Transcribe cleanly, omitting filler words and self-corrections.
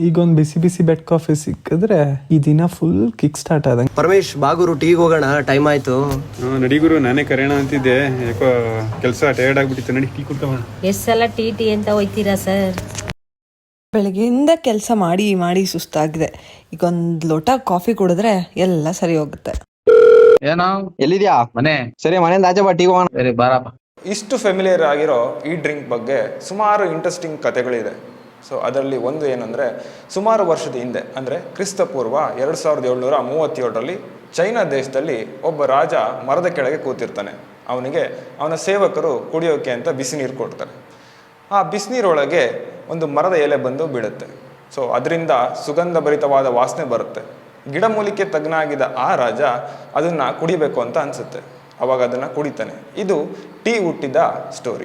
ಈಗೊಂದು ಬಿಸಿ ಬಿಸಿ bed coffee ಸಿಕ್ಕಿದ್ರೆ ಈ ದಿನ ಫುಲ್ ಕಿಕ್ ಸ್ಟಾರ್ಟ್ ಆದಂಗೆ. ಪರಮೇಶ್ ಬಾಗುರು ಟೀಗೆ ಹೋಗೋಣ, ಟೈಮ್ ಆಯ್ತು. ನಡಿಗುರು, ನಾನೇ ಕರೆಯೋಣ ಅಂತಿದ್ದೆ, ಯಾಕೋ ಕೆಲಸ ಟಯರ್ಡ್ ಆಗ್ಬಿಟ್ಟಿತ್ತು. ನಡಿ ಟೀ ಕುಡ್ಕೊಂಡ. ಎಷ್ಟು ಸಲ ಟೀ ಅಂತ ಹೋಯ್ತೀರಾ ಸರ್? ಬೆಳಗ್ಗೆಯಿಂದ ಕೆಲಸ ಮಾಡಿ ಮಾಡಿ ಸುಸ್ತಾಗಿದೆ. ಈಗ ಒಂದು ಲೋಟ ಕಾಫಿ ಕುಡಿದ್ರೆ ಎಲ್ಲ ಸರಿ ಹೋಗುತ್ತೆ. ಏನೋ ಎಲ್ಲಿದ್ಯಾ? ಮನೆ. ಸರಿ, ಮನೆಯಿಂದ ಆಚೆ ಬಾ, ಟೀ ಹೋಗೋಣ. ಸರಿ ಬಾರಪ್ಪ. ಇಷ್ಟು ಫೆಮಿಲಿಯರ್ ಆಗಿರೋ ಈ ಡ್ರಿಂಕ್ ಬಗ್ಗೆ ಸುಮಾರು ಇಂಟ್ರೆಸ್ಟಿಂಗ್ ಕಥೆಗಳಿದೆ. ಸೊ ಅದರಲ್ಲಿ ಒಂದು ಏನಂದರೆ, ಸುಮಾರು ವರ್ಷದ ಹಿಂದೆ ಅಂದರೆ ಕ್ರಿಸ್ತಪೂರ್ವ 2737ರಲ್ಲಿ ಚೈನಾ ದೇಶದಲ್ಲಿ ಒಬ್ಬ ರಾಜ ಮರದ ಕೆಳಗೆ ಕೂತಿರ್ತಾನೆ. ಅವನಿಗೆ ಅವನ ಸೇವಕರು ಕುಡಿಯೋಕೆ ಅಂತ ಬಿಸಿ ನೀರು ಕೊಡ್ತಾರೆ. ಆ ಬಿಸಿನೀರೊಳಗೆ ಒಂದು ಮರದ ಎಲೆ ಬಂದು ಬೀಳುತ್ತೆ. ಸೊ ಅದರಿಂದ ಸುಗಂಧ ಭರಿತವಾದ ವಾಸನೆ ಬರುತ್ತೆ. ಗಿಡಮೂಲಿಕೆ ತಜ್ಞನಾಗಿದ್ದ ಆ ರಾಜ ಅದನ್ನು ಕುಡಿಬೇಕು ಅಂತ ಅನಿಸುತ್ತೆ. ಅವಾಗ ಅದನ್ನು ಕುಡಿತಾನೆ. ಇದು ಟೀ ಹುಟ್ಟಿದ ಸ್ಟೋರಿ.